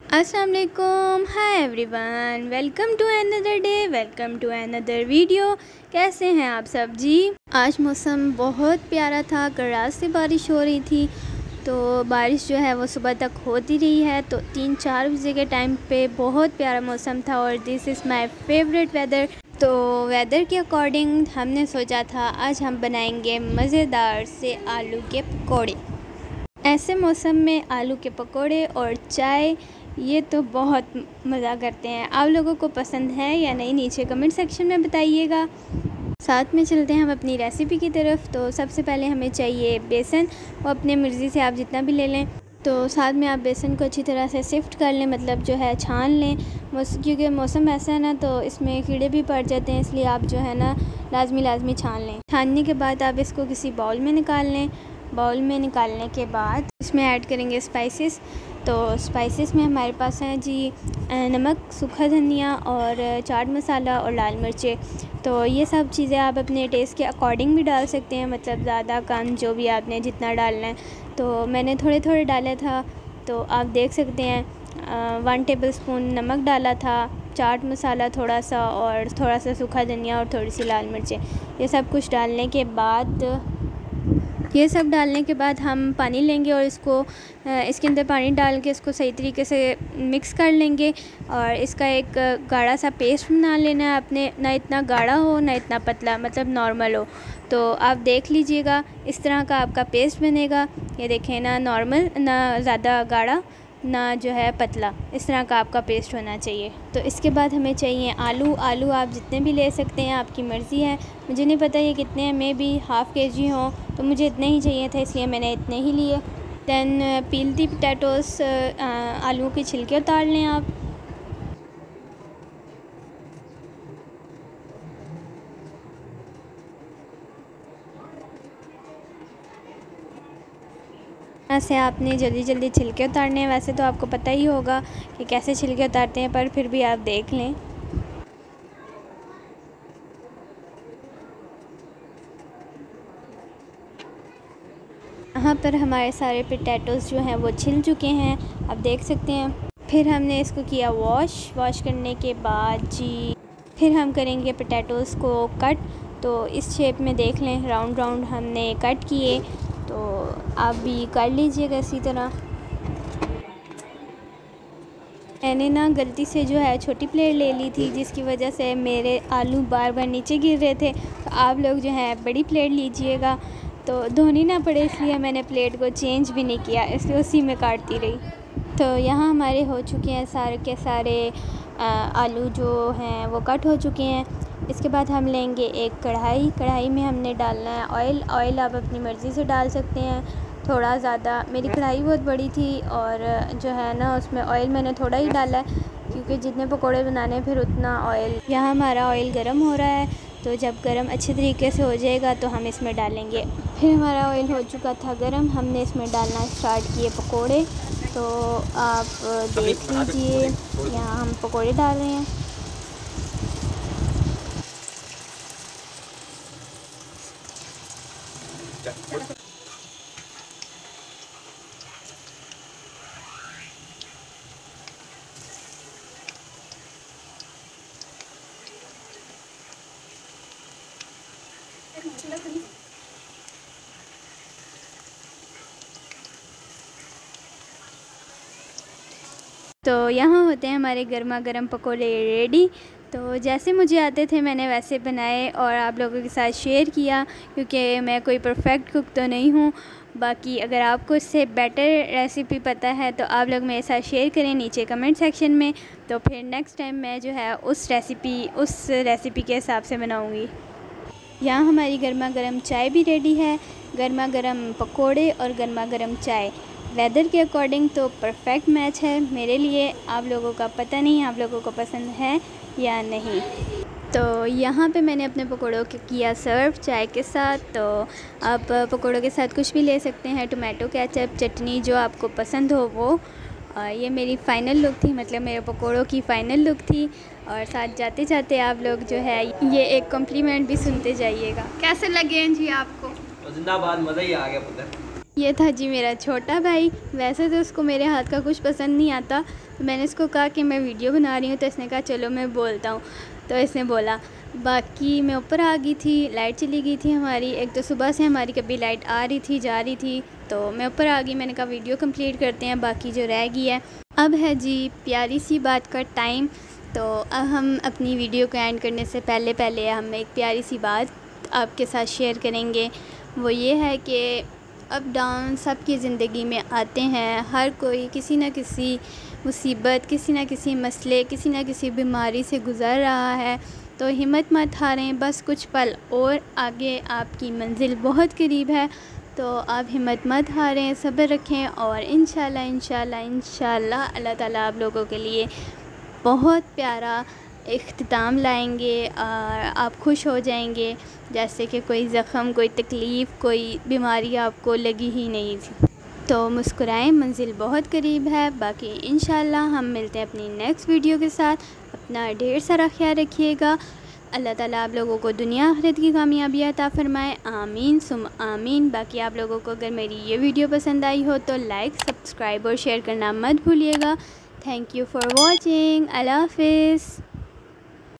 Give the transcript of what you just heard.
अस्सलाम वालेकुम, hi everyone, welcome to another day, welcome to another video. कैसे हैं आप सब जी। आज मौसम बहुत प्यारा था, कल रात से बारिश हो रही थी, तो बारिश जो है वो सुबह तक होती रही है। तो 3-4 बजे के टाइम पे बहुत प्यारा मौसम था और this is my favourite weather. तो वेदर के अकॉर्डिंग हमने सोचा था आज हम बनाएंगे मज़ेदार से आलू के पकोड़े। ऐसे मौसम में आलू के पकोड़े और चाय, ये तो बहुत मज़ा करते हैं। आप लोगों को पसंद है या नहीं, नीचे कमेंट सेक्शन में बताइएगा। साथ में चलते हैं हम अपनी रेसिपी की तरफ। तो सबसे पहले हमें चाहिए बेसन, वो अपने मर्ज़ी से आप जितना भी ले लें। तो साथ में आप बेसन को अच्छी तरह से सिफ्ट कर लें, मतलब जो है छान लें, क्योंकि मौसम ऐसा है ना तो इसमें कीड़े भी पड़ जाते हैं, इसलिए आप जो है ना लाजमी छान लें। छानने के बाद आप इसको किसी बाउल में निकाल लें। बाउल में निकालने के बाद इसमें ऐड करेंगे स्पाइसेस। तो स्पाइसेस में हमारे पास हैं जी नमक, सूखा धनिया और चाट मसाला और लाल मिर्चें। तो ये सब चीज़ें आप अपने टेस्ट के अकॉर्डिंग भी डाल सकते हैं, मतलब ज़्यादा कम जो भी आपने जितना डालना है। तो मैंने थोड़े थोड़े डाले था, तो आप देख सकते हैं 1 टेबलस्पून नमक डाला था, चाट मसाला थोड़ा सा और थोड़ा सा सूखा धनिया और थोड़ी सी लाल मिर्चें। ये सब कुछ डालने के बाद हम पानी लेंगे और इसके अंदर पानी डाल के इसको सही तरीके से मिक्स कर लेंगे और इसका एक गाढ़ा सा पेस्ट बना लेना है अपने, ना इतना गाढ़ा हो ना इतना पतला, मतलब नॉर्मल हो। तो आप देख लीजिएगा इस तरह का आपका पेस्ट बनेगा। ये देखें, ना नॉर्मल ना ज़्यादा गाढ़ा ना जो है पतला, इस तरह का आपका पेस्ट होना चाहिए। तो इसके बाद हमें चाहिए आलू आप जितने भी ले सकते हैं, आपकी मर्ज़ी है। मुझे नहीं पता ये कितने हैं, मे बी ½ kg हों, तो मुझे इतने ही चाहिए थे इसलिए मैंने इतने ही लिए। दैन पील दी पोटैटोस, आलूओं के छिलके उतार लें आप। ऐसे आपने जल्दी छिलके उतारने हैं। वैसे तो आपको पता ही होगा कि कैसे छिलके उतारते हैं, पर फिर भी आप देख लें। यहाँ पर हमारे सारे पोटैटोज़ जो हैं वो छिल चुके हैं, आप देख सकते हैं। फिर हमने इसको किया वॉश करने के बाद जी फिर हम करेंगे पोटैटोज़ को कट। तो इस शेप में देख लें, राउंड हमने कट किए, तो आप भी कर लीजिएगा इसी तरह। मैंने ना गलती से जो है छोटी प्लेट ले ली थी, जिसकी वजह से मेरे आलू बार नीचे गिर रहे थे। तो आप लोग जो है बड़ी प्लेट लीजिएगा, तो धोनी ना पड़े, इसलिए मैंने प्लेट को चेंज भी नहीं किया, इसलिए उसी में काटती रही। तो यहाँ हमारे हो चुके हैं सारे के सारे आलू जो हैं वो कट हो चुके हैं। इसके बाद हम लेंगे एक कढ़ाई में हमने डालना है ऑयल आप अपनी मर्ज़ी से डाल सकते हैं, थोड़ा ज़्यादा। मेरी कढ़ाई बहुत बड़ी थी और जो है ना उसमें ऑयल मैंने थोड़ा ही डाला है, क्योंकि जितने पकोड़े बनाने फिर उतना ऑयल। यहाँ हमारा ऑयल गर्म हो रहा है, तो जब गर्म अच्छे तरीके से हो जाएगा तो हम इसमें डालेंगे। फिर हमारा ऑयल हो चुका था गर्म, हमने इसमें डालना स्टार्ट किए पकोड़े। तो आप देख लीजिए, यहाँ हम पकोड़े डाल रहे हैं। तो यहाँ होते हैं हमारे गर्मा गर्म पकोड़े रेडी। तो जैसे मुझे आते थे मैंने वैसे बनाए और आप लोगों के साथ शेयर किया, क्योंकि मैं कोई परफेक्ट कुक तो नहीं हूँ। बाकी अगर आपको इससे बेटर रेसिपी पता है तो आप लोग मेरे साथ शेयर करें नीचे कमेंट सेक्शन में, तो फिर नेक्स्ट टाइम मैं जो है उस रेसिपी के हिसाब से बनाऊँगी। यहाँ हमारी गर्मा गर्म चाय भी रेडी है, गर्मा गर्म पकोड़े और गर्मा गर्म चाय। वेदर के अकॉर्डिंग तो परफेक्ट मैच है मेरे लिए। आप लोगों का पता नहीं आप लोगों को पसंद है या नहीं। तो यहाँ पे मैंने अपने पकोड़ों के किया सर्व चाय के साथ। तो आप पकोड़ों के साथ कुछ भी ले सकते हैं, टोमेटो केचप, चटनी, जो आपको पसंद हो वो। ये मेरी फ़ाइनल लुक थी, मतलब मेरे पकोड़ों की फ़ाइनल लुक थी। और साथ जाते जाते आप लोग जो है ये एक कॉम्प्लीमेंट भी सुनते जाइएगा। कैसे लगे हैं जी आपको? जिंदाबाद, मज़ा ही आ गया पुत्र। ये था जी मेरा छोटा भाई। वैसे तो उसको मेरे हाथ का कुछ पसंद नहीं आता, तो मैंने इसको कहा कि मैं वीडियो बना रही हूँ, तो इसने कहा चलो मैं बोलता हूँ, तो इसने बोला। बाकी मैं ऊपर आ गई थी, लाइट चली गई थी हमारी। एक तो सुबह से हमारी कभी लाइट आ रही थी जा रही थी, तो मैं ऊपर आ गई। मैंने कहा वीडियो कंप्लीट करते हैं, बाकी जो रह गई है। अब है जी प्यारी सी बात का टाइम। तो अब हम अपनी वीडियो को एंड करने से पहले हम एक प्यारी सी बात आपके साथ शेयर करेंगे। वो ये है कि अप डाउन सबकी ज़िंदगी में आते हैं। हर कोई किसी न किसी मुसीबत, किसी न किसी मसले, किसी न किसी बीमारी से गुज़र रहा है। तो हिम्मत मत हारें, बस कुछ पल और आगे आपकी मंजिल बहुत करीब है। तो आप हिम्मत मत हारें, सब्र रखें और इंशाल्लाह अल्लाह ताला आप लोगों के लिए बहुत प्यारा इख्तिताम लाएंगे और आप खुश हो जाएंगे, जैसे कि कोई ज़ख़म, कोई तकलीफ़, कोई बीमारी आपको लगी ही नहीं थी। तो मुस्कुराएं, मंजिल बहुत करीब है। बाकी इंशाल्लाह हम मिलते हैं अपनी नेक्स्ट वीडियो के साथ। अपना ढेर सारा ख्याल रखिएगा। अल्लाह ताला आप लोगों को दुनिया आखिरत की कामयाबी अता फ़रमाए, आमीन सुम आमीन। बाकी आप लोगों को अगर मेरी ये वीडियो पसंद आई हो तो लाइक, सब्सक्राइब और शेयर करना मत भूलिएगा। Thank you for watching. अल्लाह हाफ़िज़।